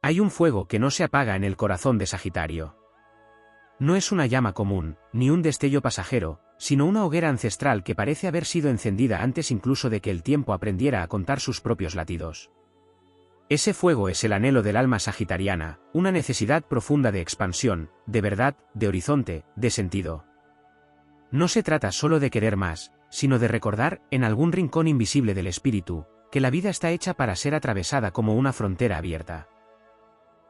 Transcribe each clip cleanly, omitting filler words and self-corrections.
Hay un fuego que no se apaga en el corazón de Sagitario. No es una llama común, ni un destello pasajero, sino una hoguera ancestral que parece haber sido encendida antes incluso de que el tiempo aprendiera a contar sus propios latidos. Ese fuego es el anhelo del alma sagitariana, una necesidad profunda de expansión, de verdad, de horizonte, de sentido. No se trata solo de querer más, sino de recordar, en algún rincón invisible del espíritu, que la vida está hecha para ser atravesada como una frontera abierta.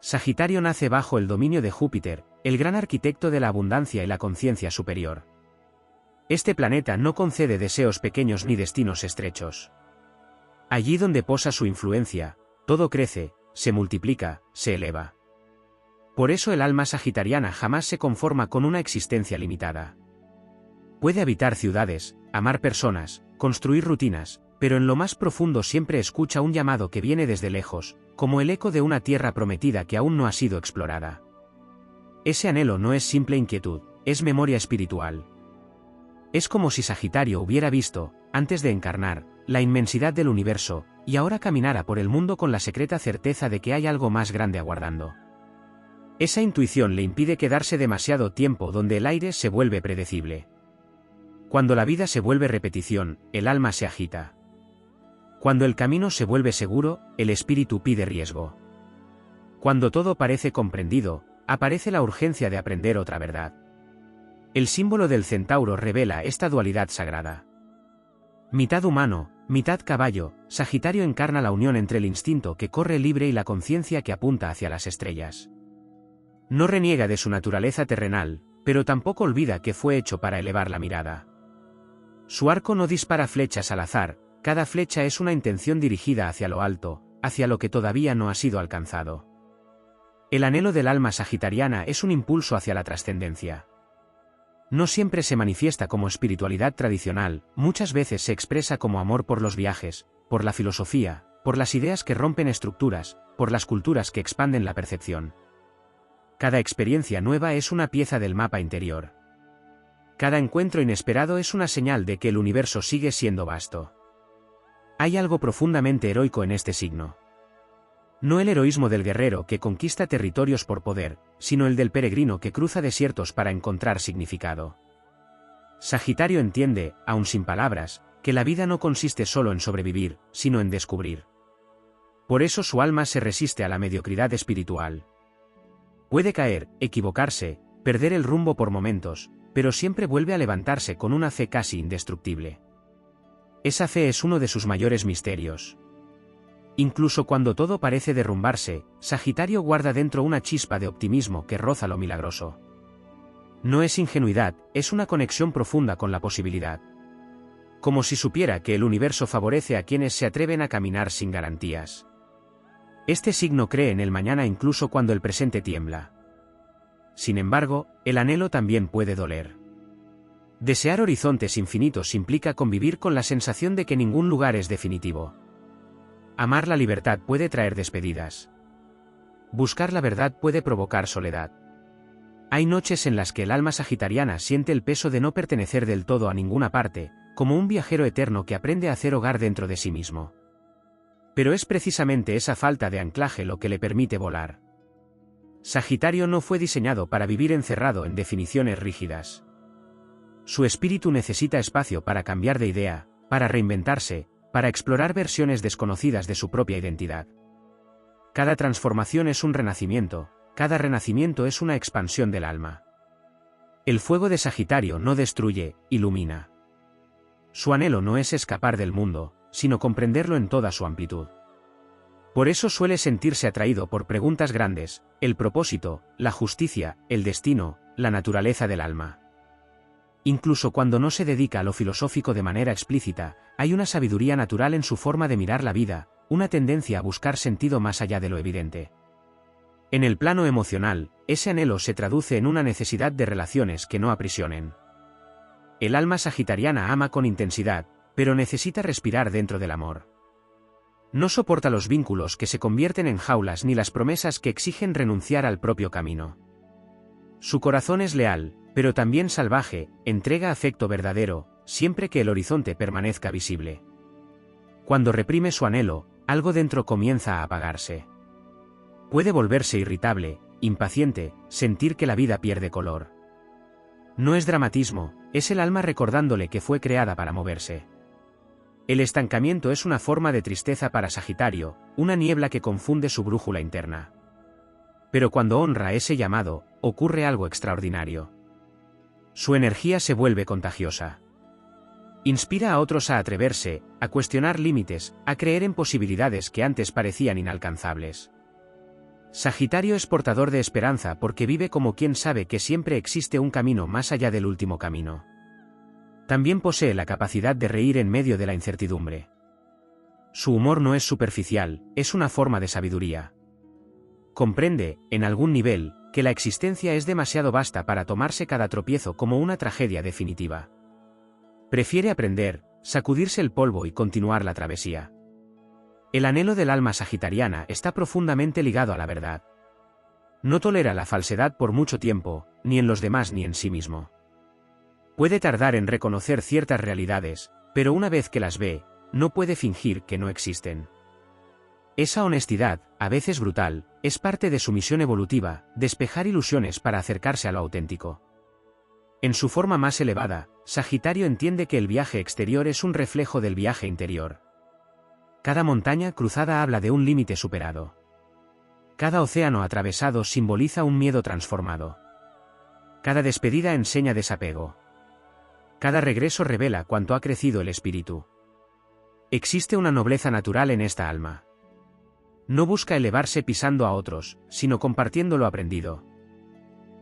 Sagitario nace bajo el dominio de Júpiter, el gran arquitecto de la abundancia y la conciencia superior. Este planeta no concede deseos pequeños ni destinos estrechos. Allí donde posa su influencia, todo crece, se multiplica, se eleva. Por eso el alma sagitariana jamás se conforma con una existencia limitada. Puede habitar ciudades, amar personas, construir rutinas, pero en lo más profundo siempre escucha un llamado que viene desde lejos, como el eco de una tierra prometida que aún no ha sido explorada. Ese anhelo no es simple inquietud, es memoria espiritual. Es como si Sagitario hubiera visto, antes de encarnar, la inmensidad del universo, y ahora caminara por el mundo con la secreta certeza de que hay algo más grande aguardando. Esa intuición le impide quedarse demasiado tiempo donde el aire se vuelve predecible. Cuando la vida se vuelve repetición, el alma se agita. Cuando el camino se vuelve seguro, el espíritu pide riesgo. Cuando todo parece comprendido, aparece la urgencia de aprender otra verdad. El símbolo del centauro revela esta dualidad sagrada. Mitad humano, mitad caballo, Sagitario encarna la unión entre el instinto que corre libre y la conciencia que apunta hacia las estrellas. No reniega de su naturaleza terrenal, pero tampoco olvida que fue hecho para elevar la mirada. Su arco no dispara flechas al azar, cada flecha es una intención dirigida hacia lo alto, hacia lo que todavía no ha sido alcanzado. El anhelo del alma sagitariana es un impulso hacia la trascendencia. No siempre se manifiesta como espiritualidad tradicional, muchas veces se expresa como amor por los viajes, por la filosofía, por las ideas que rompen estructuras, por las culturas que expanden la percepción. Cada experiencia nueva es una pieza del mapa interior. Cada encuentro inesperado es una señal de que el universo sigue siendo vasto. Hay algo profundamente heroico en este signo. No el heroísmo del guerrero que conquista territorios por poder, sino el del peregrino que cruza desiertos para encontrar significado. Sagitario entiende, aun sin palabras, que la vida no consiste solo en sobrevivir, sino en descubrir. Por eso su alma se resiste a la mediocridad espiritual. Puede caer, equivocarse, perder el rumbo por momentos, pero siempre vuelve a levantarse con una fe casi indestructible. Esa fe es uno de sus mayores misterios. Incluso cuando todo parece derrumbarse, Sagitario guarda dentro una chispa de optimismo que roza lo milagroso. No es ingenuidad, es una conexión profunda con la posibilidad. Como si supiera que el universo favorece a quienes se atreven a caminar sin garantías. Este signo cree en el mañana incluso cuando el presente tiembla. Sin embargo, el anhelo también puede doler. Desear horizontes infinitos implica convivir con la sensación de que ningún lugar es definitivo. Amar la libertad puede traer despedidas. Buscar la verdad puede provocar soledad. Hay noches en las que el alma sagitariana siente el peso de no pertenecer del todo a ninguna parte, como un viajero eterno que aprende a hacer hogar dentro de sí mismo. Pero es precisamente esa falta de anclaje lo que le permite volar. Sagitario no fue diseñado para vivir encerrado en definiciones rígidas. Su espíritu necesita espacio para cambiar de idea, para reinventarse, para explorar versiones desconocidas de su propia identidad. Cada transformación es un renacimiento, cada renacimiento es una expansión del alma. El fuego de Sagitario no destruye, ilumina. Su anhelo no es escapar del mundo, sino comprenderlo en toda su amplitud. Por eso suele sentirse atraído por preguntas grandes, el propósito, la justicia, el destino, la naturaleza del alma. Incluso cuando no se dedica a lo filosófico de manera explícita, hay una sabiduría natural en su forma de mirar la vida, una tendencia a buscar sentido más allá de lo evidente. En el plano emocional, ese anhelo se traduce en una necesidad de relaciones que no aprisionen. El alma sagitariana ama con intensidad, pero necesita respirar dentro del amor. No soporta los vínculos que se convierten en jaulas ni las promesas que exigen renunciar al propio camino. Su corazón es leal, pero también salvaje, entrega afecto verdadero, siempre que el horizonte permanezca visible. Cuando reprime su anhelo, algo dentro comienza a apagarse. Puede volverse irritable, impaciente, sentir que la vida pierde color. No es dramatismo, es el alma recordándole que fue creada para moverse. El estancamiento es una forma de tristeza para Sagitario, una niebla que confunde su brújula interna. Pero cuando honra ese llamado, ocurre algo extraordinario. Su energía se vuelve contagiosa. Inspira a otros a atreverse, a cuestionar límites, a creer en posibilidades que antes parecían inalcanzables. Sagitario es portador de esperanza porque vive como quien sabe que siempre existe un camino más allá del último camino. También posee la capacidad de reír en medio de la incertidumbre. Su humor no es superficial, es una forma de sabiduría. Comprende, en algún nivel, que la existencia es demasiado vasta para tomarse cada tropiezo como una tragedia definitiva. Prefiere aprender, sacudirse el polvo y continuar la travesía. El anhelo del alma sagitariana está profundamente ligado a la verdad. No tolera la falsedad por mucho tiempo, ni en los demás ni en sí mismo. Puede tardar en reconocer ciertas realidades, pero una vez que las ve, no puede fingir que no existen. Esa honestidad, a veces brutal, es parte de su misión evolutiva, despejar ilusiones para acercarse a lo auténtico. En su forma más elevada, Sagitario entiende que el viaje exterior es un reflejo del viaje interior. Cada montaña cruzada habla de un límite superado. Cada océano atravesado simboliza un miedo transformado. Cada despedida enseña desapego. Cada regreso revela cuánto ha crecido el espíritu. Existe una nobleza natural en esta alma. No busca elevarse pisando a otros, sino compartiendo lo aprendido.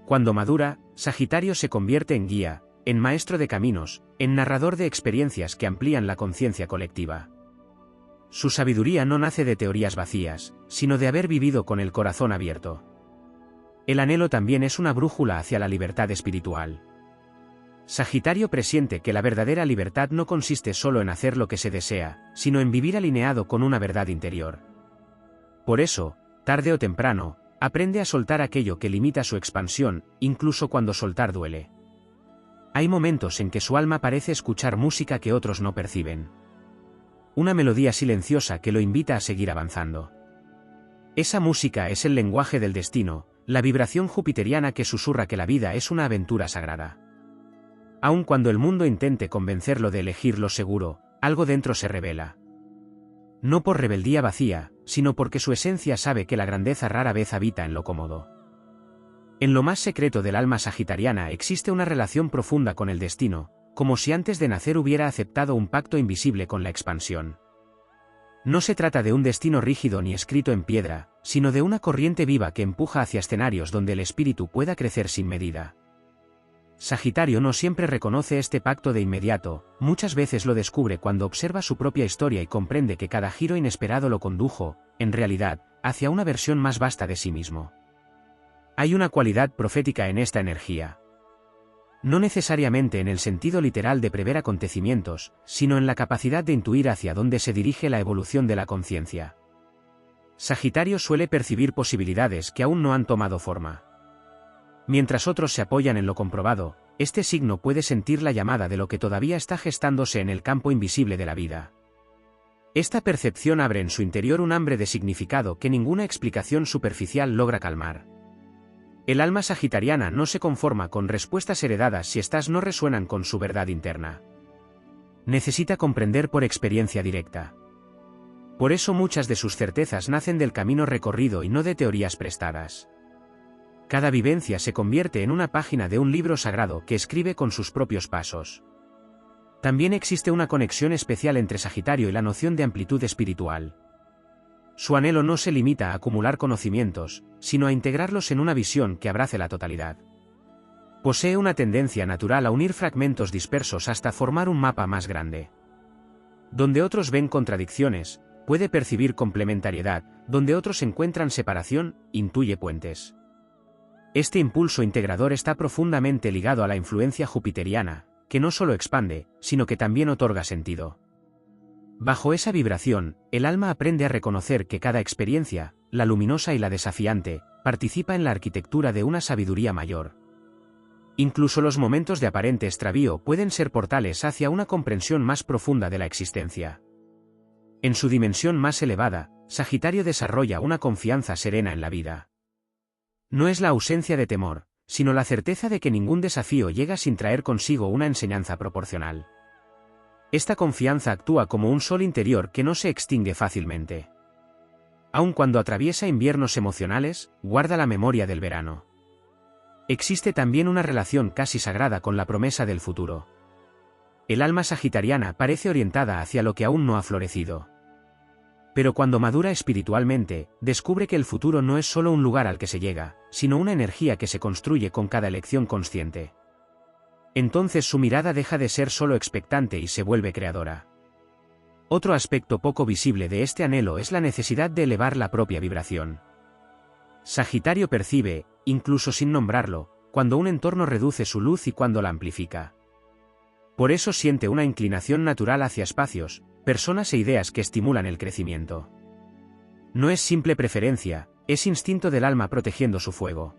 Cuando madura, Sagitario se convierte en guía, en maestro de caminos, en narrador de experiencias que amplían la conciencia colectiva. Su sabiduría no nace de teorías vacías, sino de haber vivido con el corazón abierto. El anhelo también es una brújula hacia la libertad espiritual. Sagitario presiente que la verdadera libertad no consiste solo en hacer lo que se desea, sino en vivir alineado con una verdad interior. Por eso, tarde o temprano, aprende a soltar aquello que limita su expansión, incluso cuando soltar duele. Hay momentos en que su alma parece escuchar música que otros no perciben. Una melodía silenciosa que lo invita a seguir avanzando. Esa música es el lenguaje del destino, la vibración jupiteriana que susurra que la vida es una aventura sagrada. Aun cuando el mundo intente convencerlo de elegir lo seguro, algo dentro se revela. No por rebeldía vacía, sino porque su esencia sabe que la grandeza rara vez habita en lo cómodo. En lo más secreto del alma sagitariana existe una relación profunda con el destino, como si antes de nacer hubiera aceptado un pacto invisible con la expansión. No se trata de un destino rígido ni escrito en piedra, sino de una corriente viva que empuja hacia escenarios donde el espíritu pueda crecer sin medida. Sagitario no siempre reconoce este pacto de inmediato, muchas veces lo descubre cuando observa su propia historia y comprende que cada giro inesperado lo condujo, en realidad, hacia una versión más vasta de sí mismo. Hay una cualidad profética en esta energía. No necesariamente en el sentido literal de prever acontecimientos, sino en la capacidad de intuir hacia dónde se dirige la evolución de la conciencia. Sagitario suele percibir posibilidades que aún no han tomado forma. Mientras otros se apoyan en lo comprobado, este signo puede sentir la llamada de lo que todavía está gestándose en el campo invisible de la vida. Esta percepción abre en su interior un hambre de significado que ninguna explicación superficial logra calmar. El alma sagitariana no se conforma con respuestas heredadas si éstas no resuenan con su verdad interna. Necesita comprender por experiencia directa. Por eso muchas de sus certezas nacen del camino recorrido y no de teorías prestadas. Cada vivencia se convierte en una página de un libro sagrado que escribe con sus propios pasos. También existe una conexión especial entre Sagitario y la noción de amplitud espiritual. Su anhelo no se limita a acumular conocimientos, sino a integrarlos en una visión que abrace la totalidad. Posee una tendencia natural a unir fragmentos dispersos hasta formar un mapa más grande. Donde otros ven contradicciones, puede percibir complementariedad, donde otros encuentran separación, intuye puentes. Este impulso integrador está profundamente ligado a la influencia jupiteriana, que no solo expande, sino que también otorga sentido. Bajo esa vibración, el alma aprende a reconocer que cada experiencia, la luminosa y la desafiante, participa en la arquitectura de una sabiduría mayor. Incluso los momentos de aparente extravío pueden ser portales hacia una comprensión más profunda de la existencia. En su dimensión más elevada, Sagitario desarrolla una confianza serena en la vida. No es la ausencia de temor, sino la certeza de que ningún desafío llega sin traer consigo una enseñanza proporcional. Esta confianza actúa como un sol interior que no se extingue fácilmente. Aun cuando atraviesa inviernos emocionales, guarda la memoria del verano. Existe también una relación casi sagrada con la promesa del futuro. El alma sagitariana parece orientada hacia lo que aún no ha florecido. Pero cuando madura espiritualmente, descubre que el futuro no es solo un lugar al que se llega, sino una energía que se construye con cada elección consciente. Entonces su mirada deja de ser solo expectante y se vuelve creadora. Otro aspecto poco visible de este anhelo es la necesidad de elevar la propia vibración. Sagitario percibe, incluso sin nombrarlo, cuando un entorno reduce su luz y cuando la amplifica. Por eso siente una inclinación natural hacia espacios, personas e ideas que estimulan el crecimiento. No es simple preferencia, es instinto del alma protegiendo su fuego.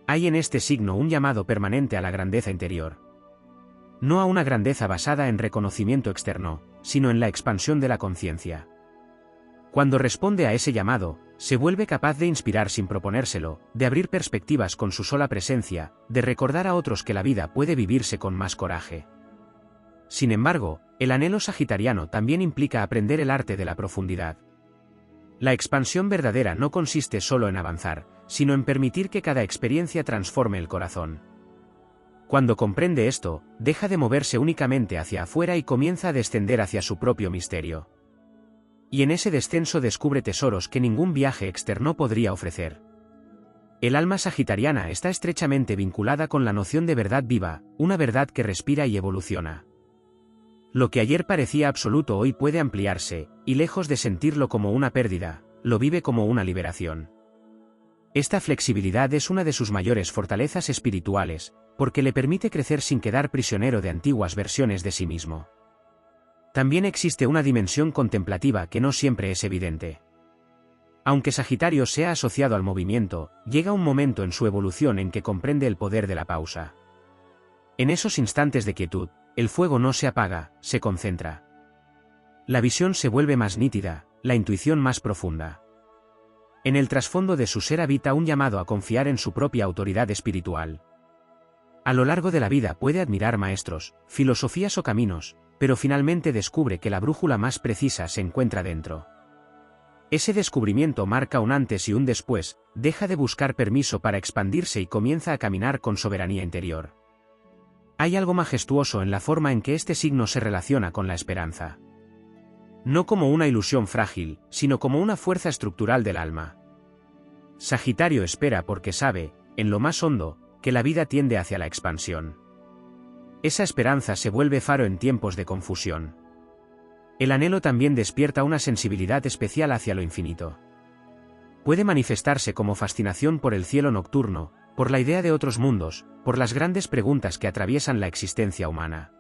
Hay en este signo un llamado permanente a la grandeza interior. No a una grandeza basada en reconocimiento externo, sino en la expansión de la conciencia. Cuando responde a ese llamado, se vuelve capaz de inspirar sin proponérselo, de abrir perspectivas con su sola presencia, de recordar a otros que la vida puede vivirse con más coraje. Sin embargo, el anhelo sagitariano también implica aprender el arte de la profundidad. La expansión verdadera no consiste solo en avanzar, sino en permitir que cada experiencia transforme el corazón. Cuando comprende esto, deja de moverse únicamente hacia afuera y comienza a descender hacia su propio misterio. Y en ese descenso descubre tesoros que ningún viaje externo podría ofrecer. El alma sagitariana está estrechamente vinculada con la noción de verdad viva, una verdad que respira y evoluciona. Lo que ayer parecía absoluto hoy puede ampliarse, y lejos de sentirlo como una pérdida, lo vive como una liberación. Esta flexibilidad es una de sus mayores fortalezas espirituales, porque le permite crecer sin quedar prisionero de antiguas versiones de sí mismo. También existe una dimensión contemplativa que no siempre es evidente. Aunque Sagitario sea asociado al movimiento, llega un momento en su evolución en que comprende el poder de la pausa. En esos instantes de quietud, el fuego no se apaga, se concentra. La visión se vuelve más nítida, la intuición más profunda. En el trasfondo de su ser habita un llamado a confiar en su propia autoridad espiritual. A lo largo de la vida puede admirar maestros, filosofías o caminos, pero finalmente descubre que la brújula más precisa se encuentra dentro. Ese descubrimiento marca un antes y un después, deja de buscar permiso para expandirse y comienza a caminar con soberanía interior. Hay algo majestuoso en la forma en que este signo se relaciona con la esperanza. No como una ilusión frágil, sino como una fuerza estructural del alma. Sagitario espera porque sabe, en lo más hondo, que la vida tiende hacia la expansión. Esa esperanza se vuelve faro en tiempos de confusión. El anhelo también despierta una sensibilidad especial hacia lo infinito. Puede manifestarse como fascinación por el cielo nocturno, por la idea de otros mundos, por las grandes preguntas que atraviesan la existencia humana.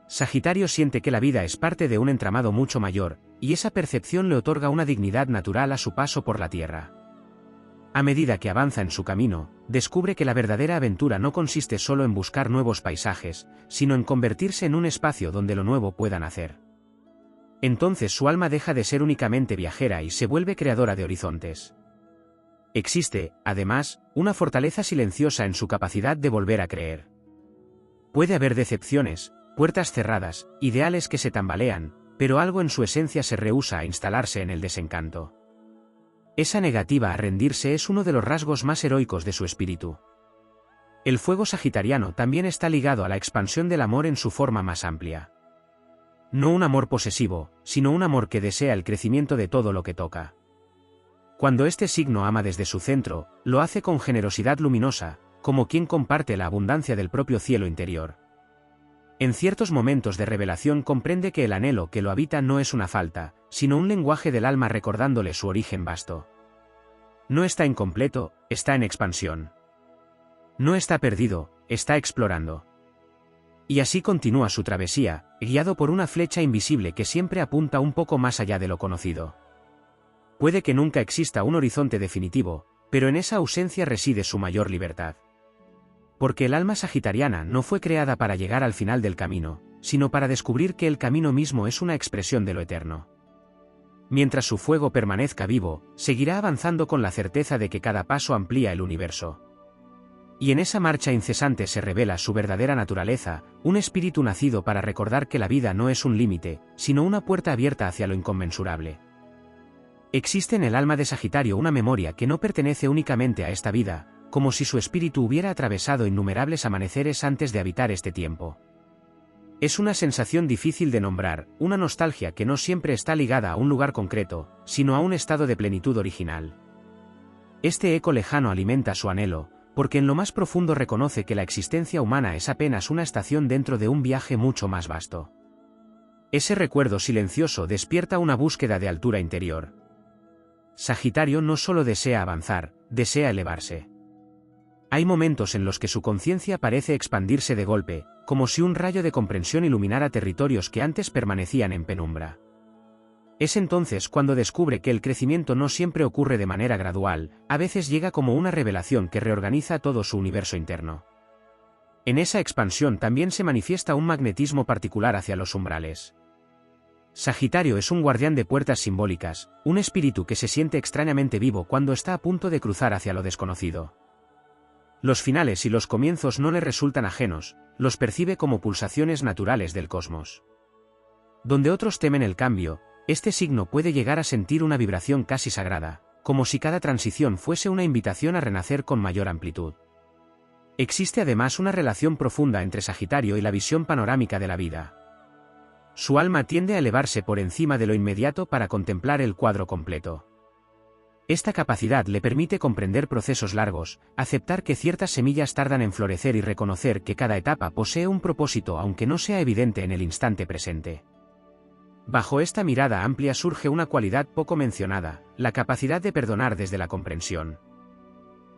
Sagitario siente que la vida es parte de un entramado mucho mayor, y esa percepción le otorga una dignidad natural a su paso por la Tierra. A medida que avanza en su camino, descubre que la verdadera aventura no consiste solo en buscar nuevos paisajes, sino en convertirse en un espacio donde lo nuevo pueda nacer. Entonces su alma deja de ser únicamente viajera y se vuelve creadora de horizontes. Existe, además, una fortaleza silenciosa en su capacidad de volver a creer. Puede haber decepciones, puertas cerradas, ideales que se tambalean, pero algo en su esencia se rehúsa a instalarse en el desencanto. Esa negativa a rendirse es uno de los rasgos más heroicos de su espíritu. El fuego sagitariano también está ligado a la expansión del amor en su forma más amplia. No un amor posesivo, sino un amor que desea el crecimiento de todo lo que toca. Cuando este signo ama desde su centro, lo hace con generosidad luminosa, como quien comparte la abundancia del propio cielo interior. En ciertos momentos de revelación comprende que el anhelo que lo habita no es una falta, sino un lenguaje del alma recordándole su origen vasto. No está incompleto, está en expansión. No está perdido, está explorando. Y así continúa su travesía, guiado por una flecha invisible que siempre apunta un poco más allá de lo conocido. Puede que nunca exista un horizonte definitivo, pero en esa ausencia reside su mayor libertad. Porque el alma sagitariana no fue creada para llegar al final del camino, sino para descubrir que el camino mismo es una expresión de lo eterno. Mientras su fuego permanezca vivo, seguirá avanzando con la certeza de que cada paso amplía el universo. Y en esa marcha incesante se revela su verdadera naturaleza, un espíritu nacido para recordar que la vida no es un límite, sino una puerta abierta hacia lo inconmensurable. Existe en el alma de Sagitario una memoria que no pertenece únicamente a esta vida, como si su espíritu hubiera atravesado innumerables amaneceres antes de habitar este tiempo. Es una sensación difícil de nombrar, una nostalgia que no siempre está ligada a un lugar concreto, sino a un estado de plenitud original. Este eco lejano alimenta su anhelo, porque en lo más profundo reconoce que la existencia humana es apenas una estación dentro de un viaje mucho más vasto. Ese recuerdo silencioso despierta una búsqueda de altura interior. Sagitario no solo desea avanzar, desea elevarse. Hay momentos en los que su conciencia parece expandirse de golpe, como si un rayo de comprensión iluminara territorios que antes permanecían en penumbra. Es entonces cuando descubre que el crecimiento no siempre ocurre de manera gradual, a veces llega como una revelación que reorganiza todo su universo interno. En esa expansión también se manifiesta un magnetismo particular hacia los umbrales. Sagitario es un guardián de puertas simbólicas, un espíritu que se siente extrañamente vivo cuando está a punto de cruzar hacia lo desconocido. Los finales y los comienzos no le resultan ajenos, los percibe como pulsaciones naturales del cosmos. Donde otros temen el cambio, este signo puede llegar a sentir una vibración casi sagrada, como si cada transición fuese una invitación a renacer con mayor amplitud. Existe además una relación profunda entre Sagitario y la visión panorámica de la vida. Su alma tiende a elevarse por encima de lo inmediato para contemplar el cuadro completo. Esta capacidad le permite comprender procesos largos, aceptar que ciertas semillas tardan en florecer y reconocer que cada etapa posee un propósito aunque no sea evidente en el instante presente. Bajo esta mirada amplia surge una cualidad poco mencionada, la capacidad de perdonar desde la comprensión.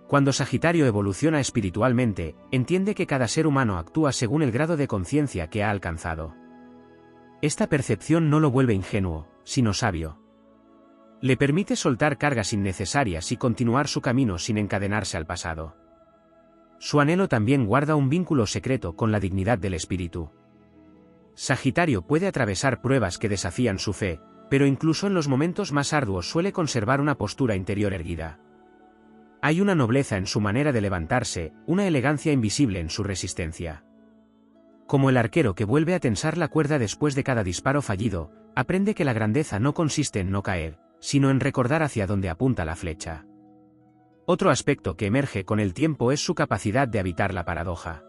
Cuando Sagitario evoluciona espiritualmente, entiende que cada ser humano actúa según el grado de conciencia que ha alcanzado. Esta percepción no lo vuelve ingenuo, sino sabio. Le permite soltar cargas innecesarias y continuar su camino sin encadenarse al pasado. Su anhelo también guarda un vínculo secreto con la dignidad del espíritu. Sagitario puede atravesar pruebas que desafían su fe, pero incluso en los momentos más arduos suele conservar una postura interior erguida. Hay una nobleza en su manera de levantarse, una elegancia invisible en su resistencia. Como el arquero que vuelve a tensar la cuerda después de cada disparo fallido, aprende que la grandeza no consiste en no caer, sino en recordar hacia dónde apunta la flecha. Otro aspecto que emerge con el tiempo es su capacidad de habitar la paradoja.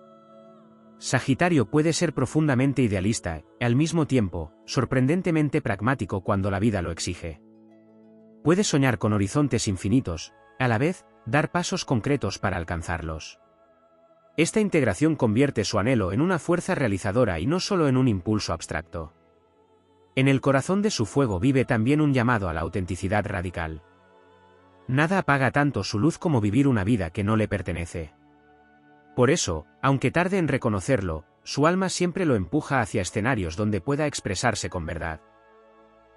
Sagitario puede ser profundamente idealista, y al mismo tiempo, sorprendentemente pragmático cuando la vida lo exige. Puede soñar con horizontes infinitos, a la vez, dar pasos concretos para alcanzarlos. Esta integración convierte su anhelo en una fuerza realizadora y no solo en un impulso abstracto. En el corazón de su fuego vive también un llamado a la autenticidad radical. Nada apaga tanto su luz como vivir una vida que no le pertenece. Por eso, aunque tarde en reconocerlo, su alma siempre lo empuja hacia escenarios donde pueda expresarse con verdad.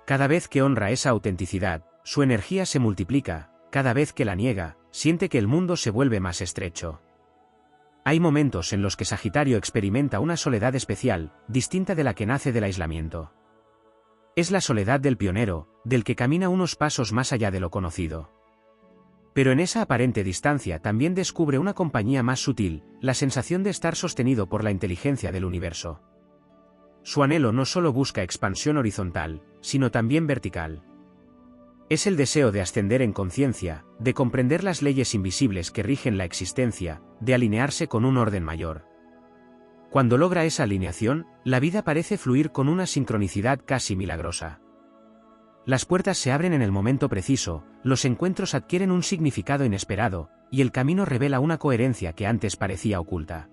Cada vez que honra esa autenticidad, su energía se multiplica, cada vez que la niega, siente que el mundo se vuelve más estrecho. Hay momentos en los que Sagitario experimenta una soledad especial, distinta de la que nace del aislamiento. Es la soledad del pionero, del que camina unos pasos más allá de lo conocido. Pero en esa aparente distancia también descubre una compañía más sutil, la sensación de estar sostenido por la inteligencia del universo. Su anhelo no solo busca expansión horizontal, sino también vertical. Es el deseo de ascender en conciencia, de comprender las leyes invisibles que rigen la existencia, de alinearse con un orden mayor. Cuando logra esa alineación, la vida parece fluir con una sincronicidad casi milagrosa. Las puertas se abren en el momento preciso, los encuentros adquieren un significado inesperado, y el camino revela una coherencia que antes parecía oculta.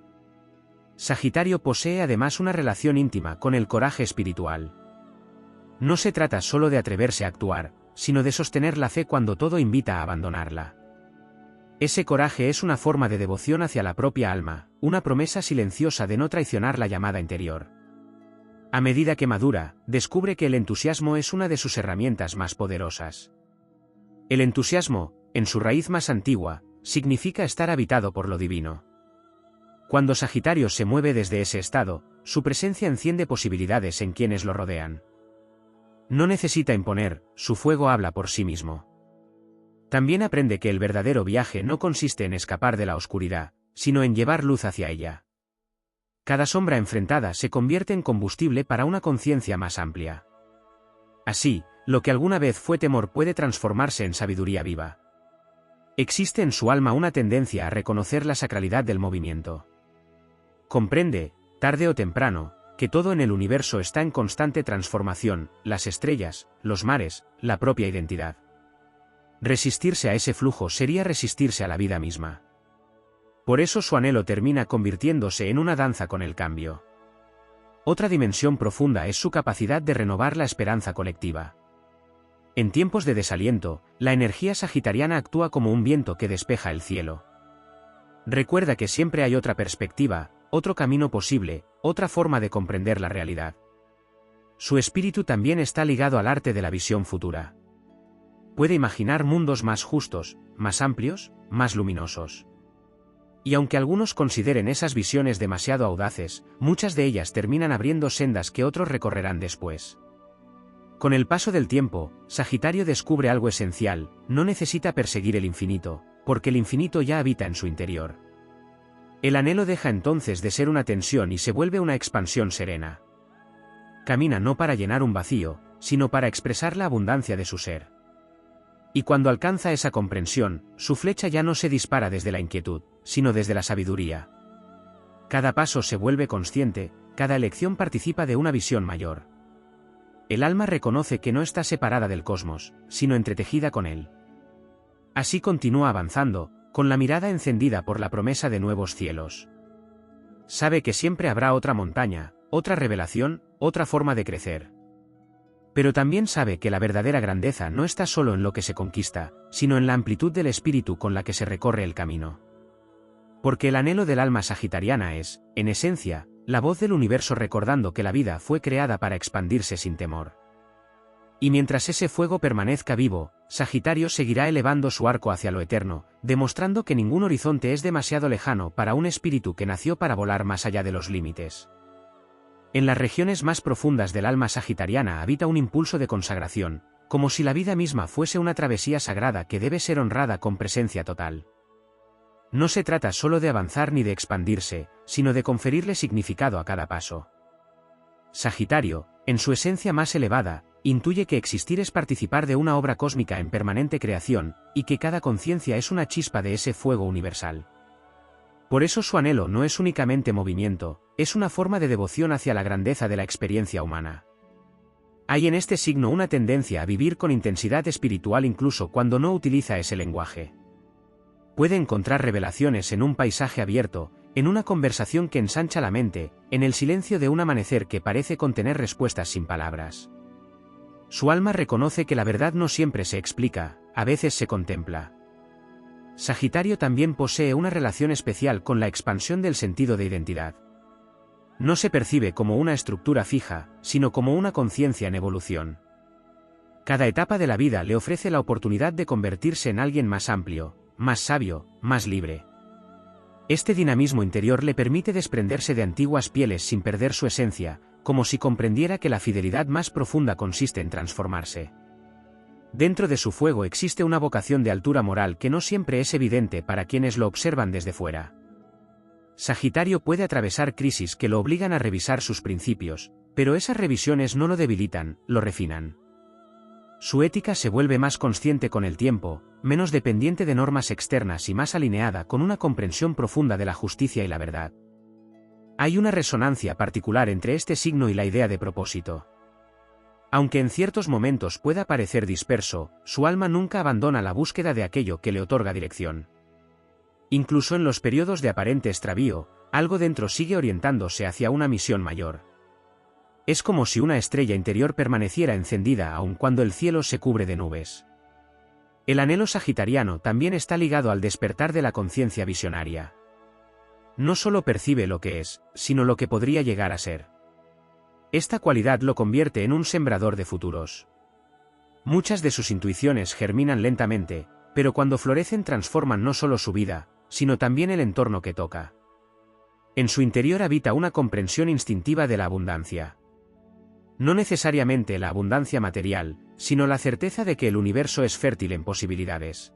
Sagitario posee además una relación íntima con el coraje espiritual. No se trata solo de atreverse a actuar, sino de sostener la fe cuando todo invita a abandonarla. Ese coraje es una forma de devoción hacia la propia alma, una promesa silenciosa de no traicionar la llamada interior. A medida que madura, descubre que el entusiasmo es una de sus herramientas más poderosas. El entusiasmo, en su raíz más antigua, significa estar habitado por lo divino. Cuando Sagitario se mueve desde ese estado, su presencia enciende posibilidades en quienes lo rodean. No necesita imponer, su fuego habla por sí mismo. También aprende que el verdadero viaje no consiste en escapar de la oscuridad, sino en llevar luz hacia ella. Cada sombra enfrentada se convierte en combustible para una conciencia más amplia. Así, lo que alguna vez fue temor puede transformarse en sabiduría viva. Existe en su alma una tendencia a reconocer la sacralidad del movimiento. Comprende, tarde o temprano, que todo en el universo está en constante transformación, las estrellas, los mares, la propia identidad. Resistirse a ese flujo sería resistirse a la vida misma. Por eso su anhelo termina convirtiéndose en una danza con el cambio. Otra dimensión profunda es su capacidad de renovar la esperanza colectiva. En tiempos de desaliento, la energía sagitariana actúa como un viento que despeja el cielo. Recuerda que siempre hay otra perspectiva, otro camino posible, otra forma de comprender la realidad. Su espíritu también está ligado al arte de la visión futura. Puede imaginar mundos más justos, más amplios, más luminosos. Y aunque algunos consideren esas visiones demasiado audaces, muchas de ellas terminan abriendo sendas que otros recorrerán después. Con el paso del tiempo, Sagitario descubre algo esencial: no necesita perseguir el infinito, porque el infinito ya habita en su interior. El anhelo deja entonces de ser una tensión y se vuelve una expansión serena. Camina no para llenar un vacío, sino para expresar la abundancia de su ser. Y cuando alcanza esa comprensión, su flecha ya no se dispara desde la inquietud, sino desde la sabiduría. Cada paso se vuelve consciente, cada elección participa de una visión mayor. El alma reconoce que no está separada del cosmos, sino entretejida con él. Así continúa avanzando, con la mirada encendida por la promesa de nuevos cielos. Sabe que siempre habrá otra montaña, otra revelación, otra forma de crecer. Pero también sabe que la verdadera grandeza no está solo en lo que se conquista, sino en la amplitud del espíritu con la que se recorre el camino. Porque el anhelo del alma sagitariana es, en esencia, la voz del universo recordando que la vida fue creada para expandirse sin temor. Y mientras ese fuego permanezca vivo, Sagitario seguirá elevando su arco hacia lo eterno, demostrando que ningún horizonte es demasiado lejano para un espíritu que nació para volar más allá de los límites. En las regiones más profundas del alma sagitariana habita un impulso de consagración, como si la vida misma fuese una travesía sagrada que debe ser honrada con presencia total. No se trata solo de avanzar ni de expandirse, sino de conferirle significado a cada paso. Sagitario, en su esencia más elevada, intuye que existir es participar de una obra cósmica en permanente creación, y que cada conciencia es una chispa de ese fuego universal. Por eso su anhelo no es únicamente movimiento, es una forma de devoción hacia la grandeza de la experiencia humana. Hay en este signo una tendencia a vivir con intensidad espiritual incluso cuando no utiliza ese lenguaje. Puede encontrar revelaciones en un paisaje abierto, en una conversación que ensancha la mente, en el silencio de un amanecer que parece contener respuestas sin palabras. Su alma reconoce que la verdad no siempre se explica, a veces se contempla. Sagitario también posee una relación especial con la expansión del sentido de identidad. No se percibe como una estructura fija, sino como una conciencia en evolución. Cada etapa de la vida le ofrece la oportunidad de convertirse en alguien más amplio, más sabio, más libre. Este dinamismo interior le permite desprenderse de antiguas pieles sin perder su esencia, como si comprendiera que la fidelidad más profunda consiste en transformarse. Dentro de su fuego existe una vocación de altura moral que no siempre es evidente para quienes lo observan desde fuera. Sagitario puede atravesar crisis que lo obligan a revisar sus principios, pero esas revisiones no lo debilitan, lo refinan. Su ética se vuelve más consciente con el tiempo, menos dependiente de normas externas y más alineada con una comprensión profunda de la justicia y la verdad. Hay una resonancia particular entre este signo y la idea de propósito. Aunque en ciertos momentos pueda parecer disperso, su alma nunca abandona la búsqueda de aquello que le otorga dirección. Incluso en los periodos de aparente extravío, algo dentro sigue orientándose hacia una misión mayor. Es como si una estrella interior permaneciera encendida aun cuando el cielo se cubre de nubes. El anhelo sagitariano también está ligado al despertar de la conciencia visionaria. No solo percibe lo que es, sino lo que podría llegar a ser. Esta cualidad lo convierte en un sembrador de futuros. Muchas de sus intuiciones germinan lentamente, pero cuando florecen transforman no solo su vida, sino también el entorno que toca. En su interior habita una comprensión instintiva de la abundancia. No necesariamente la abundancia material, sino la certeza de que el universo es fértil en posibilidades.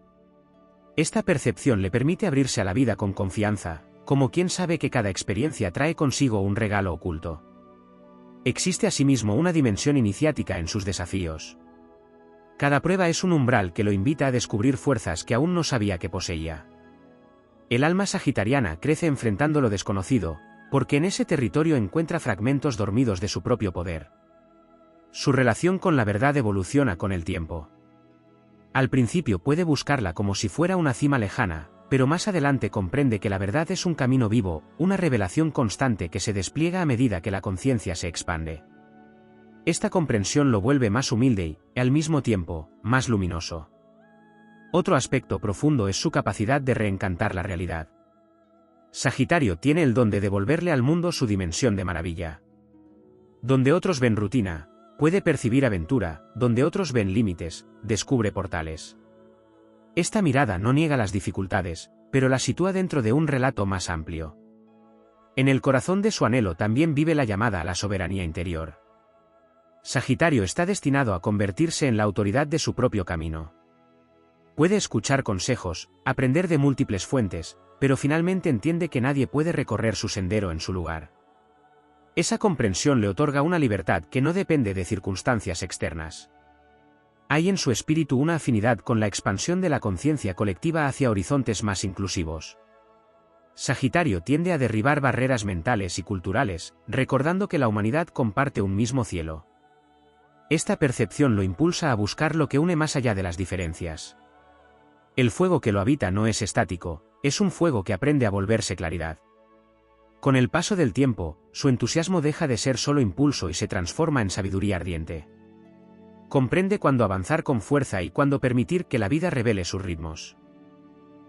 Esta percepción le permite abrirse a la vida con confianza, como quien sabe que cada experiencia trae consigo un regalo oculto. Existe asimismo una dimensión iniciática en sus desafíos. Cada prueba es un umbral que lo invita a descubrir fuerzas que aún no sabía que poseía. El alma sagitariana crece enfrentando lo desconocido, porque en ese territorio encuentra fragmentos dormidos de su propio poder. Su relación con la verdad evoluciona con el tiempo. Al principio puede buscarla como si fuera una cima lejana, pero más adelante comprende que la verdad es un camino vivo, una revelación constante que se despliega a medida que la conciencia se expande. Esta comprensión lo vuelve más humilde y, al mismo tiempo, más luminoso. Otro aspecto profundo es su capacidad de reencantar la realidad. Sagitario tiene el don de devolverle al mundo su dimensión de maravilla. Donde otros ven rutina, puede percibir aventura; donde otros ven límites, descubre portales. Esta mirada no niega las dificultades, pero las sitúa dentro de un relato más amplio. En el corazón de su anhelo también vive la llamada a la soberanía interior. Sagitario está destinado a convertirse en la autoridad de su propio camino. Puede escuchar consejos, aprender de múltiples fuentes, pero finalmente entiende que nadie puede recorrer su sendero en su lugar. Esa comprensión le otorga una libertad que no depende de circunstancias externas. Hay en su espíritu una afinidad con la expansión de la conciencia colectiva hacia horizontes más inclusivos. Sagitario tiende a derribar barreras mentales y culturales, recordando que la humanidad comparte un mismo cielo. Esta percepción lo impulsa a buscar lo que une más allá de las diferencias. El fuego que lo habita no es estático, es un fuego que aprende a volverse claridad. Con el paso del tiempo, su entusiasmo deja de ser solo impulso y se transforma en sabiduría ardiente. Comprende cuándo avanzar con fuerza y cuándo permitir que la vida revele sus ritmos.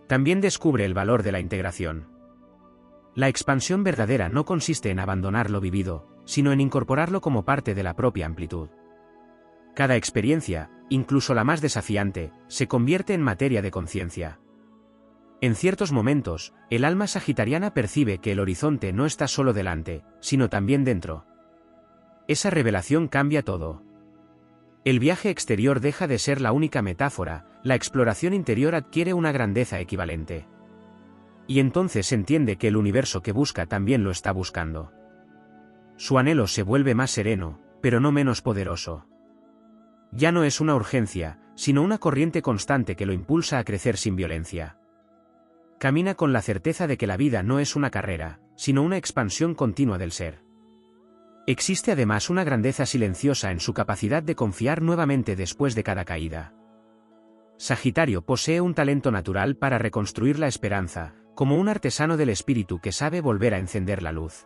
También descubre el valor de la integración. La expansión verdadera no consiste en abandonar lo vivido, sino en incorporarlo como parte de la propia amplitud. Cada experiencia, incluso la más desafiante, se convierte en materia de conciencia. En ciertos momentos, el alma sagitariana percibe que el horizonte no está solo delante, sino también dentro. Esa revelación cambia todo. El viaje exterior deja de ser la única metáfora, la exploración interior adquiere una grandeza equivalente. Y entonces entiende que el universo que busca también lo está buscando. Su anhelo se vuelve más sereno, pero no menos poderoso. Ya no es una urgencia, sino una corriente constante que lo impulsa a crecer sin violencia. Camina con la certeza de que la vida no es una carrera, sino una expansión continua del ser. Existe además una grandeza silenciosa en su capacidad de confiar nuevamente después de cada caída. Sagitario posee un talento natural para reconstruir la esperanza, como un artesano del espíritu que sabe volver a encender la luz.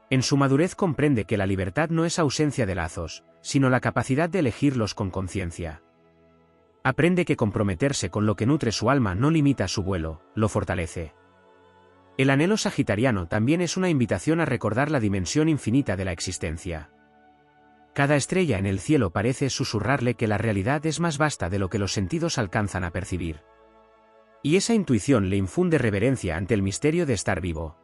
En su madurez comprende que la libertad no es ausencia de lazos, sino la capacidad de elegirlos con conciencia. Aprende que comprometerse con lo que nutre su alma no limita su vuelo, lo fortalece. El anhelo sagitariano también es una invitación a recordar la dimensión infinita de la existencia. Cada estrella en el cielo parece susurrarle que la realidad es más vasta de lo que los sentidos alcanzan a percibir. Y esa intuición le infunde reverencia ante el misterio de estar vivo.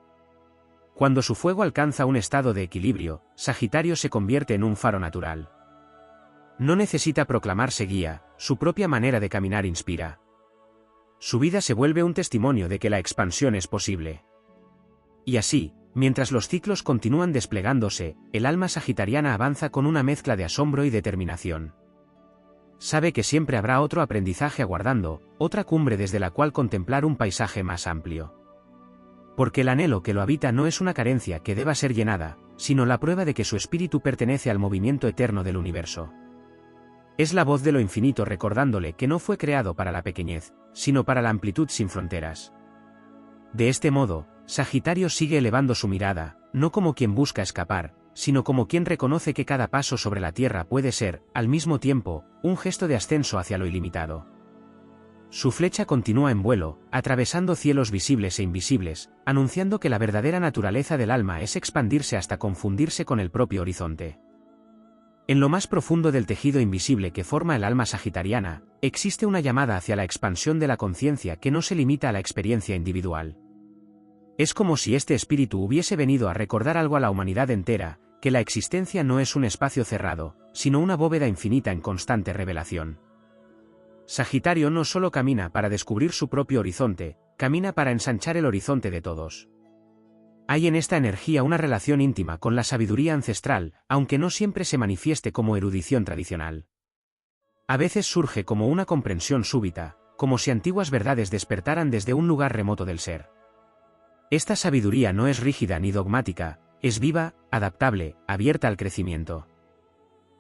Cuando su fuego alcanza un estado de equilibrio, Sagitario se convierte en un faro natural. No necesita proclamarse guía, su propia manera de caminar inspira. Su vida se vuelve un testimonio de que la expansión es posible. Y así, mientras los ciclos continúan desplegándose, el alma sagitariana avanza con una mezcla de asombro y determinación. Sabe que siempre habrá otro aprendizaje aguardando, otra cumbre desde la cual contemplar un paisaje más amplio. Porque el anhelo que lo habita no es una carencia que deba ser llenada, sino la prueba de que su espíritu pertenece al movimiento eterno del universo. Es la voz de lo infinito recordándole que no fue creado para la pequeñez, sino para la amplitud sin fronteras. De este modo, Sagitario sigue elevando su mirada, no como quien busca escapar, sino como quien reconoce que cada paso sobre la tierra puede ser, al mismo tiempo, un gesto de ascenso hacia lo ilimitado. Su flecha continúa en vuelo, atravesando cielos visibles e invisibles, anunciando que la verdadera naturaleza del alma es expandirse hasta confundirse con el propio horizonte. En lo más profundo del tejido invisible que forma el alma sagitariana, existe una llamada hacia la expansión de la conciencia que no se limita a la experiencia individual. Es como si este espíritu hubiese venido a recordar algo a la humanidad entera, que la existencia no es un espacio cerrado, sino una bóveda infinita en constante revelación. Sagitario no solo camina para descubrir su propio horizonte, camina para ensanchar el horizonte de todos. Hay en esta energía una relación íntima con la sabiduría ancestral, aunque no siempre se manifieste como erudición tradicional. A veces surge como una comprensión súbita, como si antiguas verdades despertaran desde un lugar remoto del ser. Esta sabiduría no es rígida ni dogmática, es viva, adaptable, abierta al crecimiento.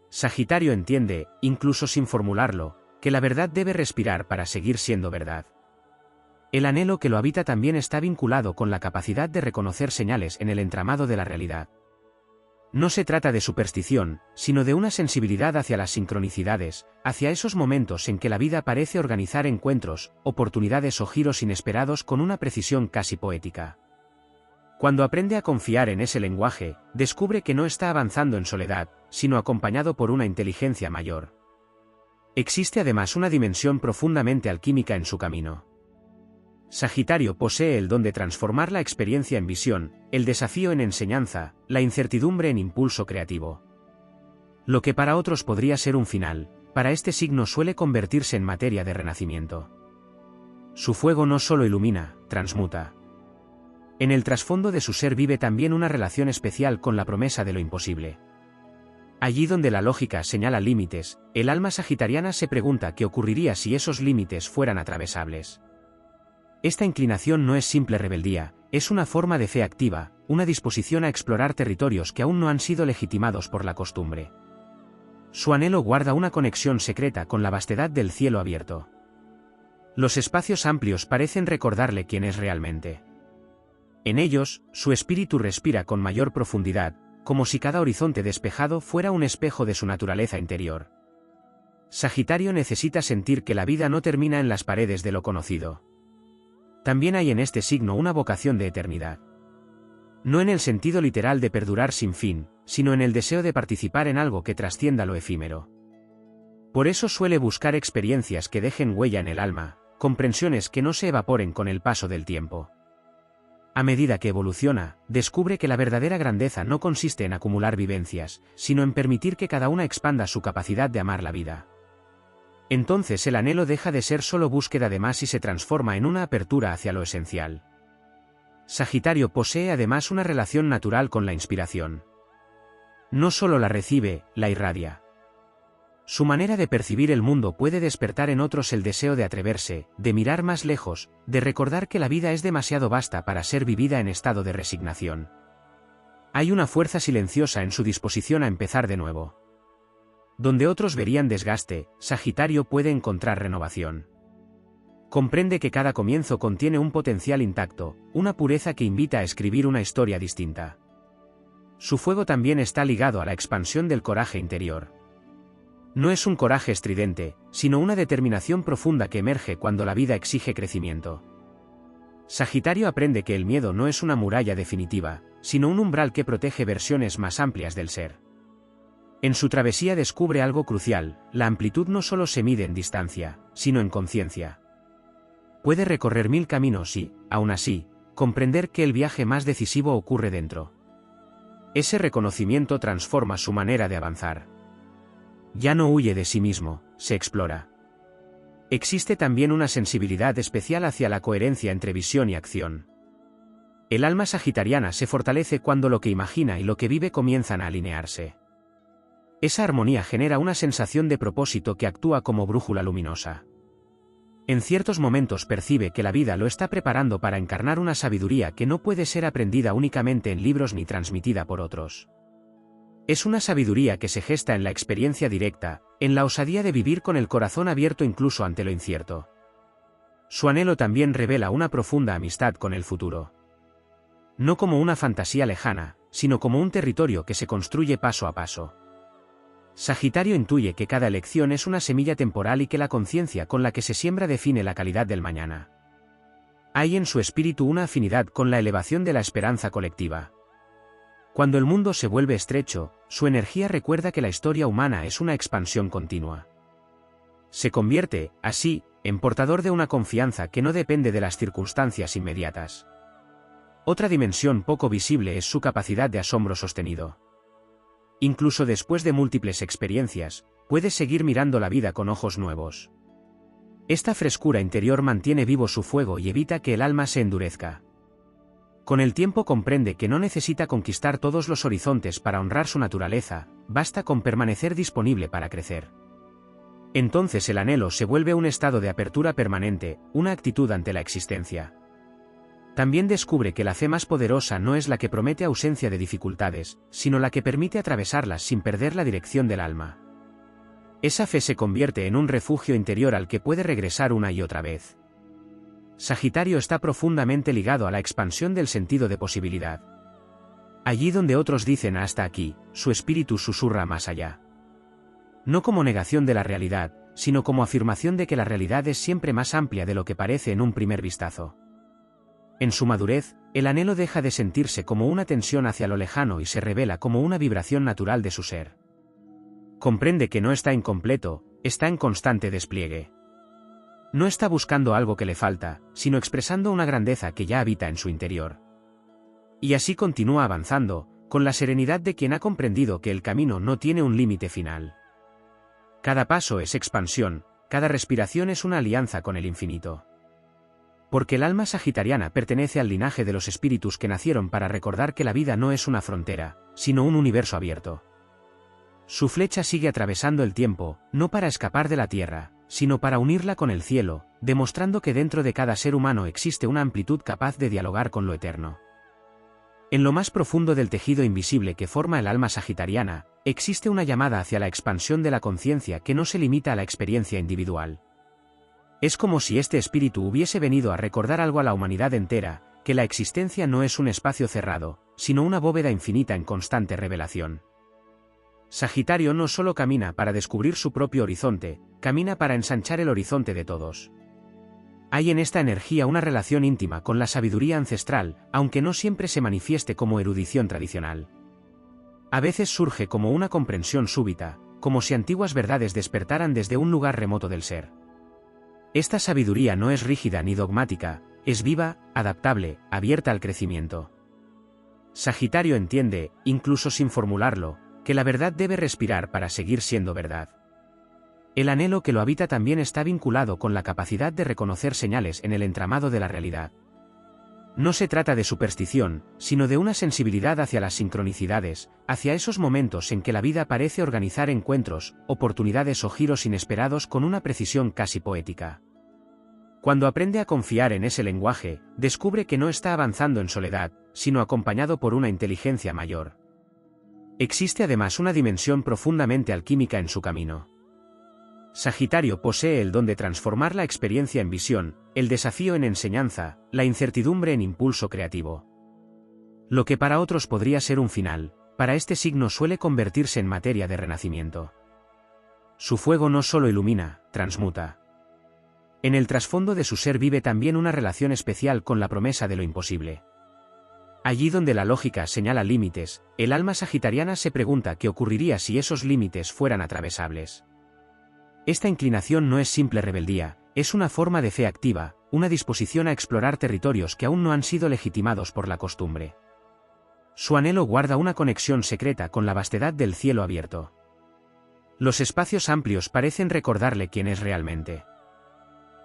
Sagitario entiende, incluso sin formularlo, que la verdad debe respirar para seguir siendo verdad. El anhelo que lo habita también está vinculado con la capacidad de reconocer señales en el entramado de la realidad. No se trata de superstición, sino de una sensibilidad hacia las sincronicidades, hacia esos momentos en que la vida parece organizar encuentros, oportunidades o giros inesperados con una precisión casi poética. Cuando aprende a confiar en ese lenguaje, descubre que no está avanzando en soledad, sino acompañado por una inteligencia mayor. Existe además una dimensión profundamente alquímica en su camino. Sagitario posee el don de transformar la experiencia en visión, el desafío en enseñanza, la incertidumbre en impulso creativo. Lo que para otros podría ser un final, para este signo suele convertirse en materia de renacimiento. Su fuego no solo ilumina, transmuta. En el trasfondo de su ser vive también una relación especial con la promesa de lo imposible. Allí donde la lógica señala límites, el alma sagitariana se pregunta qué ocurriría si esos límites fueran atravesables. Esta inclinación no es simple rebeldía, es una forma de fe activa, una disposición a explorar territorios que aún no han sido legitimados por la costumbre. Su anhelo guarda una conexión secreta con la vastedad del cielo abierto. Los espacios amplios parecen recordarle quién es realmente. En ellos, su espíritu respira con mayor profundidad, como si cada horizonte despejado fuera un espejo de su naturaleza interior. Sagitario necesita sentir que la vida no termina en las paredes de lo conocido. También hay en este signo una vocación de eternidad. No en el sentido literal de perdurar sin fin, sino en el deseo de participar en algo que trascienda lo efímero. Por eso suele buscar experiencias que dejen huella en el alma, comprensiones que no se evaporen con el paso del tiempo. A medida que evoluciona, descubre que la verdadera grandeza no consiste en acumular vivencias, sino en permitir que cada una expanda su capacidad de amar la vida. Entonces el anhelo deja de ser solo búsqueda de más y se transforma en una apertura hacia lo esencial. Sagitario posee además una relación natural con la inspiración. No solo la recibe, la irradia. Su manera de percibir el mundo puede despertar en otros el deseo de atreverse, de mirar más lejos, de recordar que la vida es demasiado vasta para ser vivida en estado de resignación. Hay una fuerza silenciosa en su disposición a empezar de nuevo. Donde otros verían desgaste, Sagitario puede encontrar renovación. Comprende que cada comienzo contiene un potencial intacto, una pureza que invita a escribir una historia distinta. Su fuego también está ligado a la expansión del coraje interior. No es un coraje estridente, sino una determinación profunda que emerge cuando la vida exige crecimiento. Sagitario aprende que el miedo no es una muralla definitiva, sino un umbral que protege versiones más amplias del ser. En su travesía descubre algo crucial: la amplitud no solo se mide en distancia, sino en conciencia. Puede recorrer 1000 caminos y, aún así, comprender que el viaje más decisivo ocurre dentro. Ese reconocimiento transforma su manera de avanzar. Ya no huye de sí mismo, se explora. Existe también una sensibilidad especial hacia la coherencia entre visión y acción. El alma sagitariana se fortalece cuando lo que imagina y lo que vive comienzan a alinearse. Esa armonía genera una sensación de propósito que actúa como brújula luminosa. En ciertos momentos percibe que la vida lo está preparando para encarnar una sabiduría que no puede ser aprendida únicamente en libros ni transmitida por otros. Es una sabiduría que se gesta en la experiencia directa, en la osadía de vivir con el corazón abierto incluso ante lo incierto. Su anhelo también revela una profunda amistad con el futuro. No como una fantasía lejana, sino como un territorio que se construye paso a paso. Sagitario intuye que cada elección es una semilla temporal y que la conciencia con la que se siembra define la calidad del mañana. Hay en su espíritu una afinidad con la elevación de la esperanza colectiva. Cuando el mundo se vuelve estrecho, su energía recuerda que la historia humana es una expansión continua. Se convierte, así, en portador de una confianza que no depende de las circunstancias inmediatas. Otra dimensión poco visible es su capacidad de asombro sostenido. incluso después de múltiples experiencias, puedes seguir mirando la vida con ojos nuevos. Esta frescura interior mantiene vivo su fuego y evita que el alma se endurezca. Con el tiempo comprende que no necesita conquistar todos los horizontes para honrar su naturaleza, basta con permanecer disponible para crecer. Entonces el anhelo se vuelve un estado de apertura permanente, una actitud ante la existencia. También descubre que la fe más poderosa no es la que promete ausencia de dificultades, sino la que permite atravesarlas sin perder la dirección del alma. Esa fe se convierte en un refugio interior al que puede regresar una y otra vez. Sagitario está profundamente ligado a la expansión del sentido de posibilidad. Allí donde otros dicen hasta aquí, su espíritu susurra más allá. No como negación de la realidad, sino como afirmación de que la realidad es siempre más amplia de lo que parece en un primer vistazo. En su madurez, el anhelo deja de sentirse como una tensión hacia lo lejano y se revela como una vibración natural de su ser. Comprende que no está incompleto, está en constante despliegue. No está buscando algo que le falta, sino expresando una grandeza que ya habita en su interior. Y así continúa avanzando, con la serenidad de quien ha comprendido que el camino no tiene un límite final. Cada paso es expansión, cada respiración es una alianza con el infinito. Porque el alma sagitariana pertenece al linaje de los espíritus que nacieron para recordar que la vida no es una frontera, sino un universo abierto. Su flecha sigue atravesando el tiempo, no para escapar de la tierra, sino para unirla con el cielo, demostrando que dentro de cada ser humano existe una amplitud capaz de dialogar con lo eterno. En lo más profundo del tejido invisible que forma el alma sagitariana, existe una llamada hacia la expansión de la conciencia que no se limita a la experiencia individual. Es como si este espíritu hubiese venido a recordar algo a la humanidad entera, que la existencia no es un espacio cerrado, sino una bóveda infinita en constante revelación. Sagitario no solo camina para descubrir su propio horizonte, camina para ensanchar el horizonte de todos. Hay en esta energía una relación íntima con la sabiduría ancestral, aunque no siempre se manifieste como erudición tradicional. A veces surge como una comprensión súbita, como si antiguas verdades despertaran desde un lugar remoto del ser. Esta sabiduría no es rígida ni dogmática, es viva, adaptable, abierta al crecimiento. Sagitario entiende, incluso sin formularlo, que la verdad debe respirar para seguir siendo verdad. El anhelo que lo habita también está vinculado con la capacidad de reconocer señales en el entramado de la realidad. No se trata de superstición, sino de una sensibilidad hacia las sincronicidades, hacia esos momentos en que la vida parece organizar encuentros, oportunidades o giros inesperados con una precisión casi poética. Cuando aprende a confiar en ese lenguaje, descubre que no está avanzando en soledad, sino acompañado por una inteligencia mayor. Existe además una dimensión profundamente alquímica en su camino. Sagitario posee el don de transformar la experiencia en visión, el desafío en enseñanza, la incertidumbre en impulso creativo. Lo que para otros podría ser un final, para este signo suele convertirse en materia de renacimiento. Su fuego no solo ilumina, transmuta. En el trasfondo de su ser vive también una relación especial con la promesa de lo imposible. Allí donde la lógica señala límites, el alma sagitariana se pregunta qué ocurriría si esos límites fueran atravesables. Esta inclinación no es simple rebeldía, es una forma de fe activa, una disposición a explorar territorios que aún no han sido legitimados por la costumbre. Su anhelo guarda una conexión secreta con la vastedad del cielo abierto. Los espacios amplios parecen recordarle quién es realmente.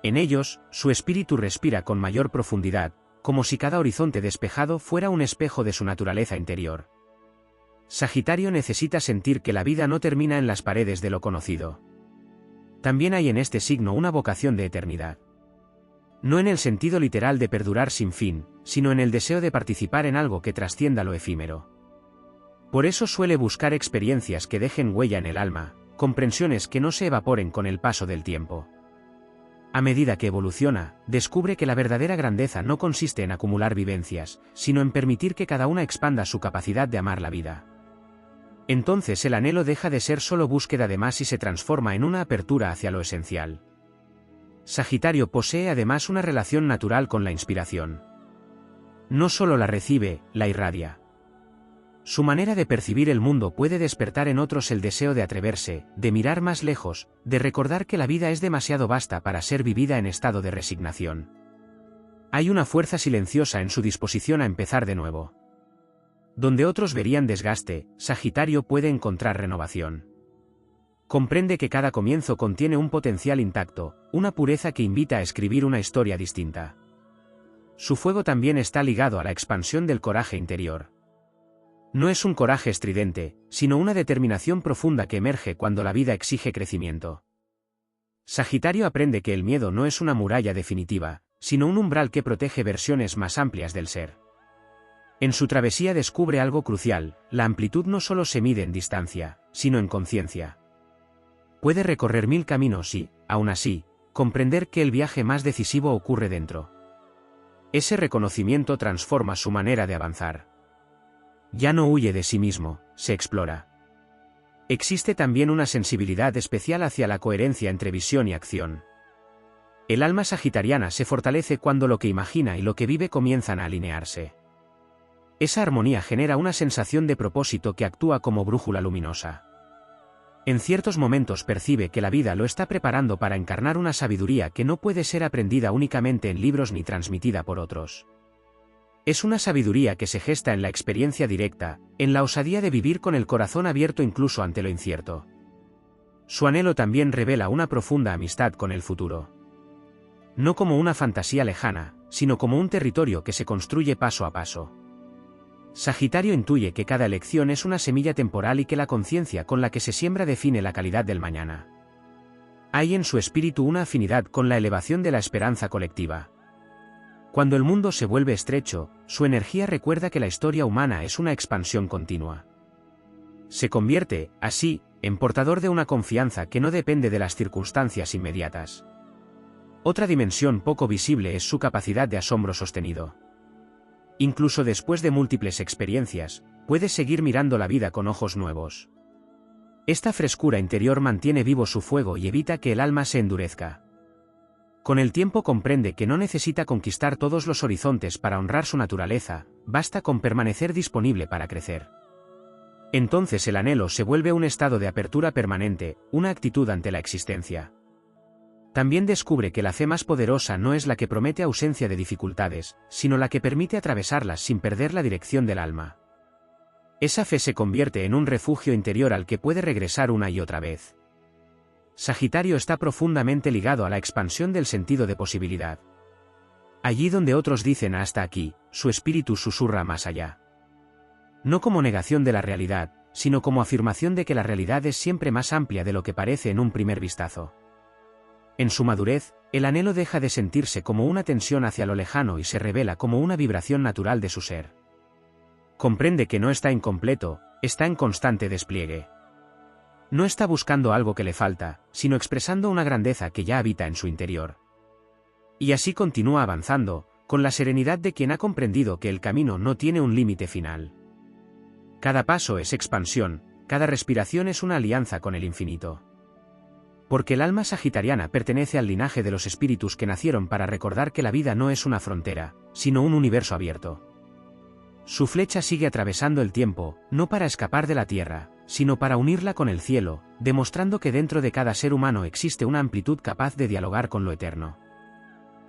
En ellos, su espíritu respira con mayor profundidad, como si cada horizonte despejado fuera un espejo de su naturaleza interior. Sagitario necesita sentir que la vida no termina en las paredes de lo conocido. También hay en este signo una vocación de eternidad. No en el sentido literal de perdurar sin fin, sino en el deseo de participar en algo que trascienda lo efímero. Por eso suele buscar experiencias que dejen huella en el alma, comprensiones que no se evaporen con el paso del tiempo. A medida que evoluciona, descubre que la verdadera grandeza no consiste en acumular vivencias, sino en permitir que cada una expanda su capacidad de amar la vida. Entonces el anhelo deja de ser solo búsqueda de más y se transforma en una apertura hacia lo esencial. Sagitario posee además una relación natural con la inspiración. No solo la recibe, la irradia. Su manera de percibir el mundo puede despertar en otros el deseo de atreverse, de mirar más lejos, de recordar que la vida es demasiado vasta para ser vivida en estado de resignación. Hay una fuerza silenciosa en su disposición a empezar de nuevo. Donde otros verían desgaste, Sagitario puede encontrar renovación. Comprende que cada comienzo contiene un potencial intacto, una pureza que invita a escribir una historia distinta. Su fuego también está ligado a la expansión del coraje interior. No es un coraje estridente, sino una determinación profunda que emerge cuando la vida exige crecimiento. Sagitario aprende que el miedo no es una muralla definitiva, sino un umbral que protege versiones más amplias del ser. En su travesía descubre algo crucial: la amplitud no solo se mide en distancia, sino en conciencia. Puede recorrer 1000 caminos y, aún así, comprender que el viaje más decisivo ocurre dentro. Ese reconocimiento transforma su manera de avanzar. Ya no huye de sí mismo, se explora. Existe también una sensibilidad especial hacia la coherencia entre visión y acción. El alma sagitariana se fortalece cuando lo que imagina y lo que vive comienzan a alinearse. Esa armonía genera una sensación de propósito que actúa como brújula luminosa. En ciertos momentos percibe que la vida lo está preparando para encarnar una sabiduría que no puede ser aprendida únicamente en libros ni transmitida por otros. Es una sabiduría que se gesta en la experiencia directa, en la osadía de vivir con el corazón abierto incluso ante lo incierto. Su anhelo también revela una profunda amistad con el futuro. No como una fantasía lejana, sino como un territorio que se construye paso a paso. Sagitario intuye que cada elección es una semilla temporal y que la conciencia con la que se siembra define la calidad del mañana. Hay en su espíritu una afinidad con la elevación de la esperanza colectiva. Cuando el mundo se vuelve estrecho, su energía recuerda que la historia humana es una expansión continua. Se convierte, así, en portador de una confianza que no depende de las circunstancias inmediatas. Otra dimensión poco visible es su capacidad de asombro sostenido. Incluso después de múltiples experiencias, puede seguir mirando la vida con ojos nuevos. Esta frescura interior mantiene vivo su fuego y evita que el alma se endurezca. Con el tiempo comprende que no necesita conquistar todos los horizontes para honrar su naturaleza, basta con permanecer disponible para crecer. Entonces el anhelo se vuelve un estado de apertura permanente, una actitud ante la existencia. También descubre que la fe más poderosa no es la que promete ausencia de dificultades, sino la que permite atravesarlas sin perder la dirección del alma. Esa fe se convierte en un refugio interior al que puede regresar una y otra vez. Sagitario está profundamente ligado a la expansión del sentido de posibilidad. Allí donde otros dicen hasta aquí, su espíritu susurra más allá. No como negación de la realidad, sino como afirmación de que la realidad es siempre más amplia de lo que parece en un primer vistazo. En su madurez, el anhelo deja de sentirse como una tensión hacia lo lejano y se revela como una vibración natural de su ser. Comprende que no está incompleto, está en constante despliegue. No está buscando algo que le falta, sino expresando una grandeza que ya habita en su interior. Y así continúa avanzando, con la serenidad de quien ha comprendido que el camino no tiene un límite final. Cada paso es expansión, cada respiración es una alianza con el infinito. Porque el alma sagitariana pertenece al linaje de los espíritus que nacieron para recordar que la vida no es una frontera, sino un universo abierto. Su flecha sigue atravesando el tiempo, no para escapar de la tierra, sino para unirla con el cielo, demostrando que dentro de cada ser humano existe una amplitud capaz de dialogar con lo eterno.